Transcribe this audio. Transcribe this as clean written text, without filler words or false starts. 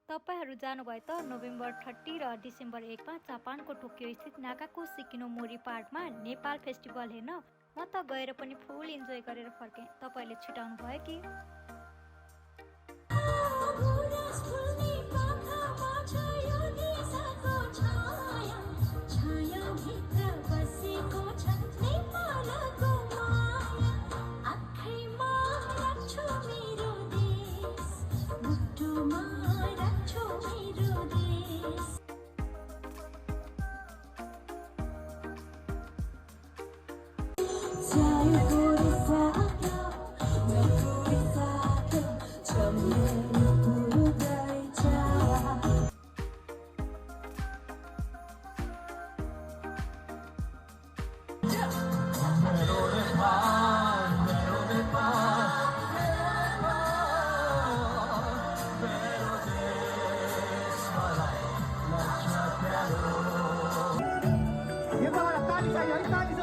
तपाईँहरू जानुभयो त नोभेम्बर 30 र डिसेम्बर 1 मा जापानको टोकियो स्थित नागाको सिकिनोमोरी पार्कमा नेपाल फेस्टिभल हेर्न। म त गएर पनि फुल इन्जोय गरेर फर्केँ। तपाईँहरूले छिटाउनु भयो कि? Talis ayo, talis